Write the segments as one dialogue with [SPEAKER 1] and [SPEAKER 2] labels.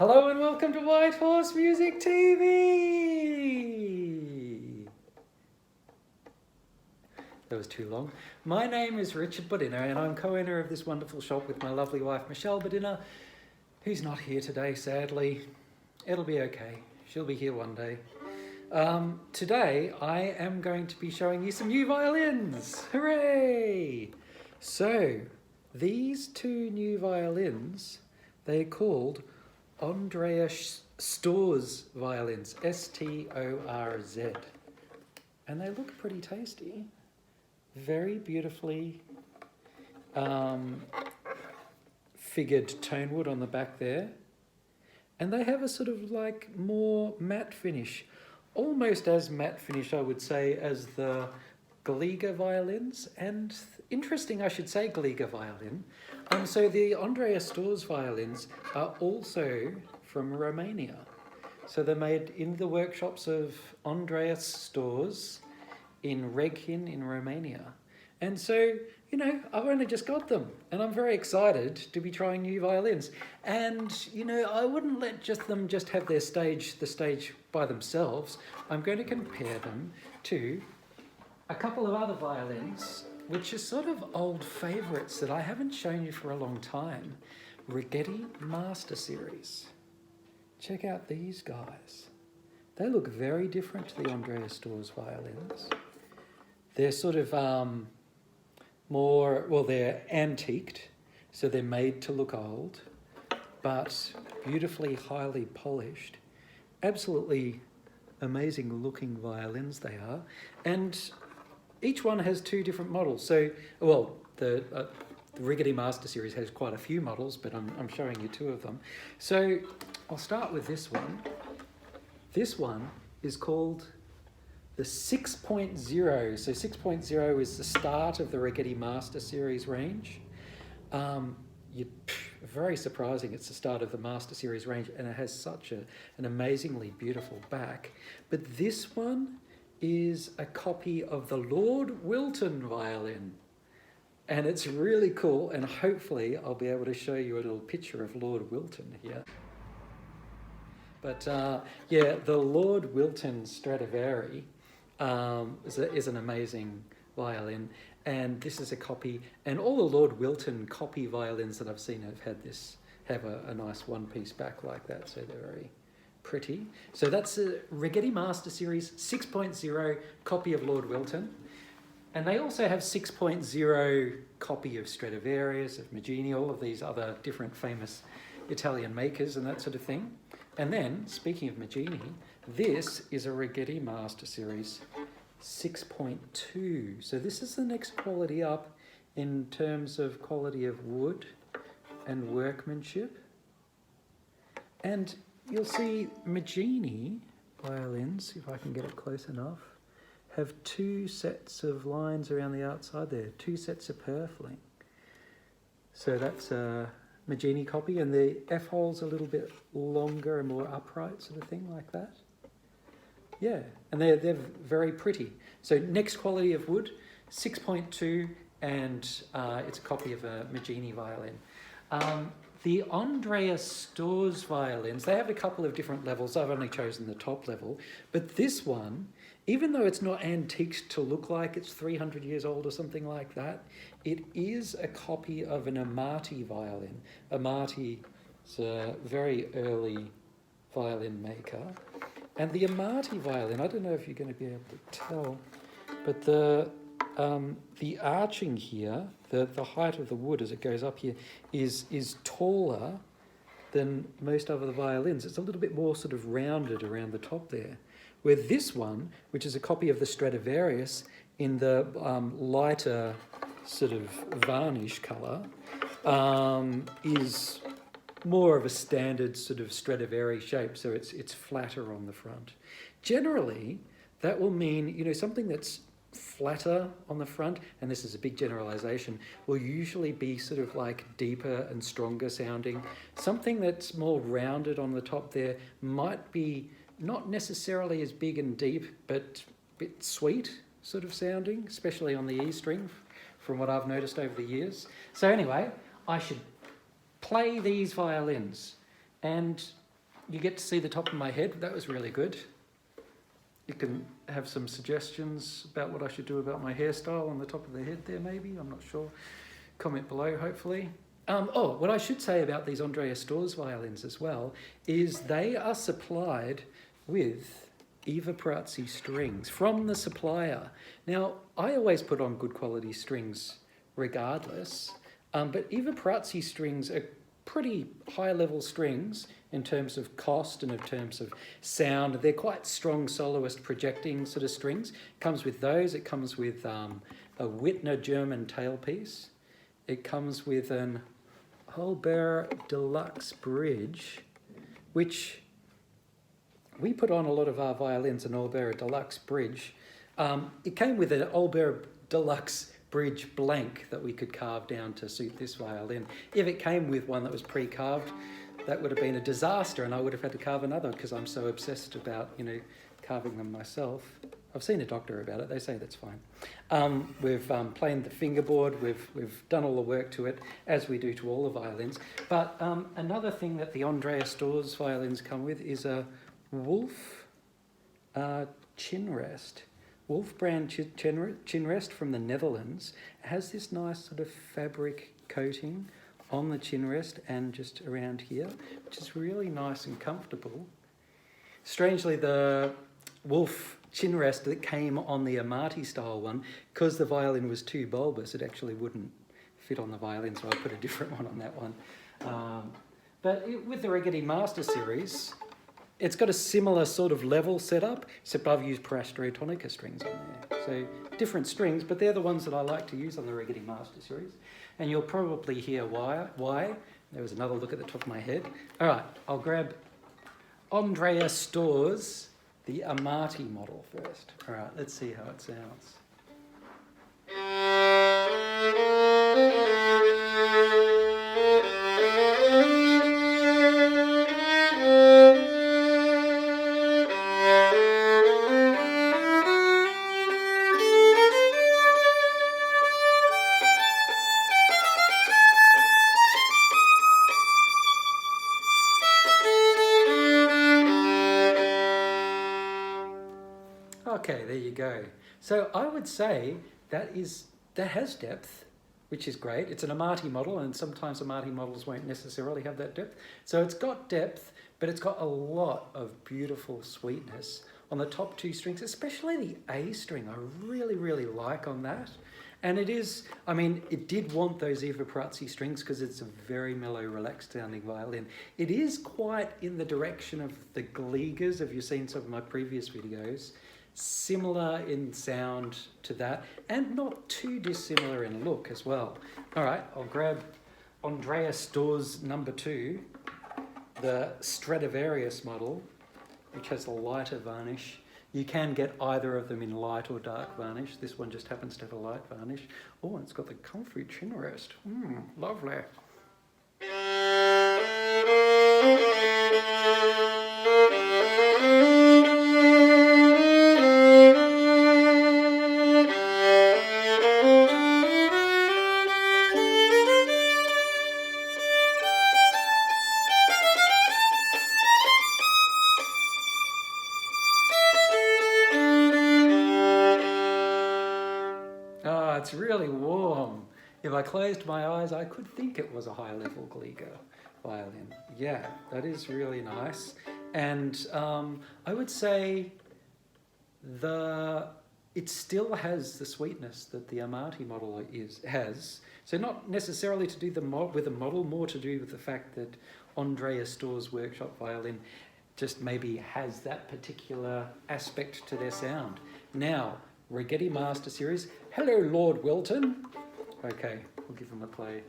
[SPEAKER 1] Hello and welcome to White Horse Music TV. That was too long. My name is Richard Bodiner and I'm co-owner of this wonderful shop with my lovely wife Michelle Bodiner, who's not here today, sadly. It'll be okay. She'll be here one day. Today I am going to be showing you some new violins. Hooray! So, these two new violins, they're called Andreas Storz violins, S-T-O-R-Z. And they look pretty tasty. Very beautifully figured tone wood on the back there. And they have a sort of like more matte finish. Almost as matte finish, I would say, as the Gliga violins. And interesting, I should say, Gliga violin. So the Andreas Storz violins are also from Romania. So they're made in the workshops of Andreas Storz in Raggetti in Romania. And so, you know, I've only just got them and I'm very excited to be trying new violins. And, you know, I wouldn't let them just have the stage by themselves. I'm going to compare them to a couple of other violins, which are sort of old favourites that I haven't shown you for a long time. Raggetti Master Series. Check out these guys. They look very different to the Andreas Storz violins. They're sort of they're antiqued, so they're made to look old, but beautifully highly polished. Absolutely amazing looking violins they are. And each one has two different models. So, well, the Raggetti Master Series has quite a few models, but I'm showing you two of them. So I'll start with this one. This one is called the 6.0. So 6.0 is the start of the Raggetti Master Series range. Very surprising, it's the start of the Master Series range, and it has such an amazingly beautiful back. But this one is a copy of the Lord Wilton violin. And it's really cool, and hopefully I'll be able to show you a little picture of Lord Wilton here. But yeah, the Lord Wilton Stradivari is an amazing violin, and this is a copy, and all the Lord Wilton copy violins that I've seen have a nice one-piece back like that, so they're very pretty. So that's a Raggetti Master Series 6.0 copy of Lord Wilton. And they also have 6.0 copy of Stradivarius, of Maggini, all of these other different famous Italian makers and that sort of thing. And then, speaking of Maggini, this is a Raggetti Master Series 6.2. So this is the next quality up in terms of quality of wood and workmanship. And you'll see Maggini violins, if I can get it close enough, have two sets of lines around the outside there, two sets of purfling. So that's a Maggini copy, and the F-hole's a little bit longer and more upright, sort of thing like that. Yeah, and they're very pretty. So next quality of wood, 6.2, and it's a copy of a Maggini violin. The Andreas Storz violins, they have a couple of different levels. I've only chosen the top level. But this one, even though it's not antiqued to look like it's 300 years old or something like that, it is a copy of an Amati violin. Amati is a very early violin maker. And the Amati violin, I don't know if you're going to be able to tell, but the arching here, the height of the wood as it goes up here, is taller than most other violins. It's a little bit more sort of rounded around the top there. Where this one, which is a copy of the Stradivarius in the lighter sort of varnish colour, is more of a standard sort of Stradivari shape, so it's flatter on the front. Generally, that will mean, you know, something that's flatter on the front, and this is a big generalization, will usually be sort of like deeper and stronger sounding. Something that's more rounded on the top there might be not necessarily as big and deep, but a bit sweet sort of sounding, especially on the E string, from what I've noticed over the years. So anyway, I should play these violins, and you get to see the top of my head. That was really good. You can have some suggestions about what I should do about my hairstyle on the top of the head there, maybe. I'm not sure. Comment below, hopefully. What I should say about these Andreas Storz violins as well is they are supplied with Eva Perazzi strings from the supplier. Now, I always put on good quality strings regardless, but Eva Perazzi strings are pretty high level strings in terms of cost and in terms of sound. They're quite strong soloist projecting sort of strings. Comes with those. It comes with a Whitner German tailpiece. It comes with an Holbein Deluxe bridge, which we put on a lot of our violins, an Holbein Deluxe bridge. It came with an Holbein Deluxe bridge blank that we could carve down to suit this violin. If it came with one that was pre-carved, that would have been a disaster, and I would have had to carve another because I'm so obsessed about, carving them myself. I've seen a doctor about it. They say that's fine. We've planed the fingerboard. We've done all the work to it, as we do to all the violins. But another thing that the Andreas Storz violins come with is a Wolf chin rest. Wolf brand chin rest from the Netherlands. It has this nice sort of fabric coating on the chin rest and just around here, which is really nice and comfortable. Strangely, the Wolf chin rest that came on the Amati style one, because the violin was too bulbous, it actually wouldn't fit on the violin, so I put a different one on that one. With the Raggetti Master Series, it's got a similar sort of level setup, except I've used Parastro Tonica strings on there. So different strings, but they're the ones that I like to use on the Raggetti Master Series. And you'll probably hear why. There was another look at the top of my head. All right, I'll grab Andreas Storz, the Amati model first. All right, let's see how it sounds. Okay, there you go. So I would say that has depth, which is great. It's an Amati model, and sometimes Amati models won't necessarily have that depth. So it's got depth, but it's got a lot of beautiful sweetness on the top two strings, especially the A string. I really, really like on that. And it did want those Eva Perazzi strings because it's a very mellow, relaxed sounding violin. It is quite in the direction of the Gliegers, if you've seen some of my previous videos. Similar in sound to that, and not too dissimilar in look as well. All right, I'll grab Andreas Storz number 2, the Stradivarius model, which has a lighter varnish. You can get either of them in light or dark varnish. This one just happens to have a light varnish. Oh, and it's got the comfy chin rest. Lovely. It's really warm. If I closed my eyes, I could think it was a high-level Glieger violin. Yeah, that is really nice. And I would say it still has the sweetness that the Amati model has. So not necessarily to do with the model, more to do with the fact that Andreas Storz workshop violin just maybe has that particular aspect to their sound. Now, Raggetti Master Series. Hello, Lord Wilton. Okay, we'll give him a play.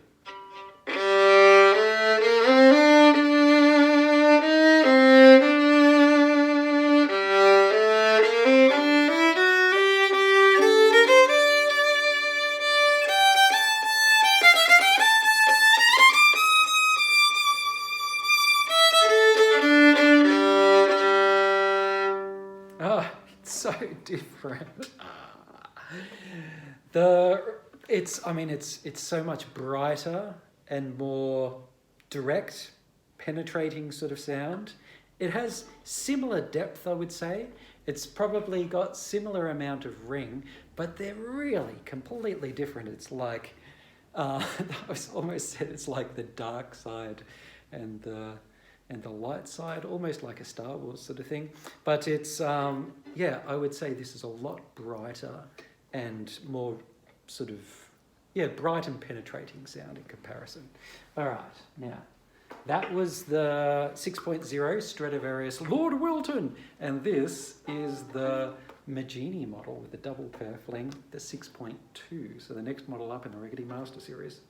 [SPEAKER 1] It's so different. It's so much brighter and more direct, penetrating sort of sound. It has similar depth, I would say. It's probably got similar amount of ring, but they're really completely different. It's like, I almost said it's like the dark side and the light side, almost like a Star Wars sort of thing. But it's, yeah, I would say this is a lot brighter and more sort of, yeah, bright and penetrating sound in comparison. All right, now, that was the 6.0 Stradivarius Lord Wilton, and this is the Maggini model with the double purfling, the 6.2. So the next model up in the Raggetti Master Series.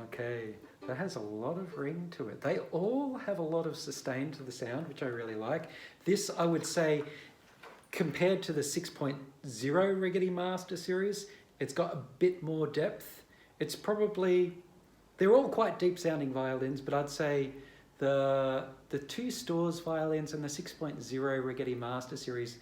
[SPEAKER 1] Okay, that has a lot of ring to it. They all have a lot of sustain to the sound, which I really like. This, I would say, compared to the 6.0 Raggetti Master Series, it's got a bit more depth. It's probably, they're all quite deep sounding violins, but I'd say the two Storz violins and the 6.0 Raggetti Master Series,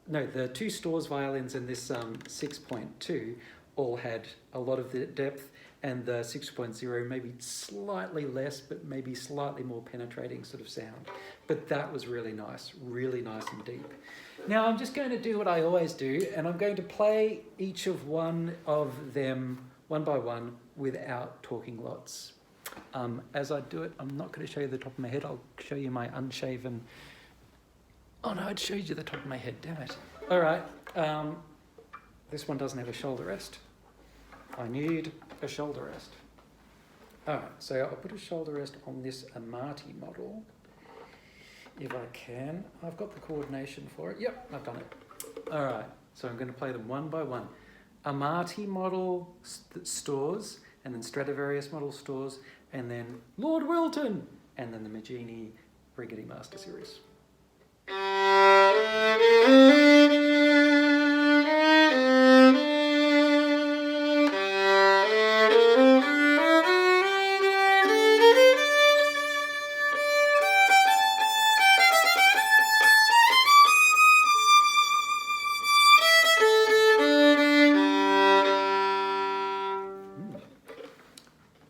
[SPEAKER 1] no, the two Storz violins and this 6.2 all had a lot of the depth, and the 6.0 maybe slightly less, but maybe slightly more penetrating sort of sound. But that was really nice and deep. Now I'm just going to do what I always do, and I'm going to play each of one of them one by one without talking lots. As I do it, I'm not going to show you the top of my head, I'll show you my unshaven... Oh no, I'd showed you the top of my head, damn it. All right, this one doesn't have a shoulder rest. I need a shoulder rest. All right, so I'll put a shoulder rest on this Amati model, if I can. I've got the coordination for it. Yep, I've done it. All right, so I'm going to play them one by one. Amati model Storz, and then Stradivarius model Storz, and then Lord Wilton, and then the Maggini Raggetti Master Series.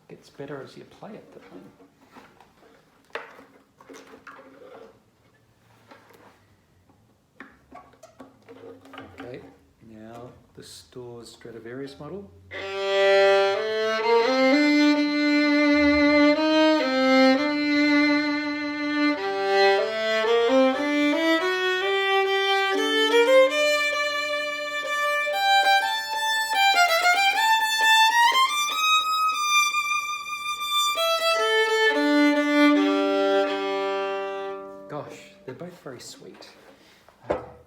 [SPEAKER 1] Gets better as you play it, the thing. Okay, now the Storz Stradivarius model. Gosh, they're both very sweet.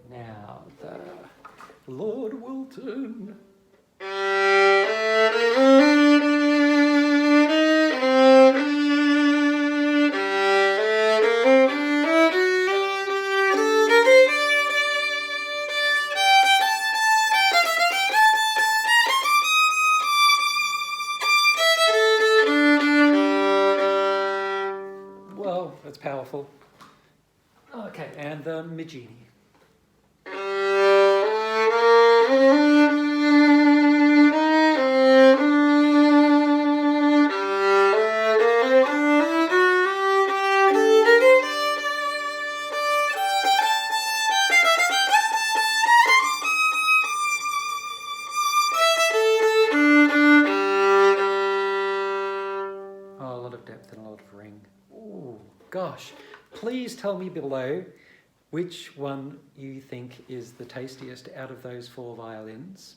[SPEAKER 1] Now the Lord Wilton. Whoa, that's powerful. Okay, and the Maggini. Oh, a lot of depth and a lot of ring. Ooh, gosh. Please tell me below which one you think is the tastiest out of those four violins.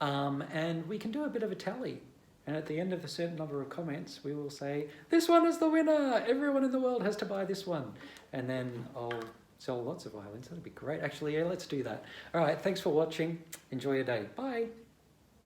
[SPEAKER 1] And we can do a bit of a tally. And at the end of a certain number of comments, we will say, this one is the winner! Everyone in the world has to buy this one. And then I'll sell lots of violins. That'd be great. Actually, yeah, let's do that. All right, thanks for watching. Enjoy your day. Bye.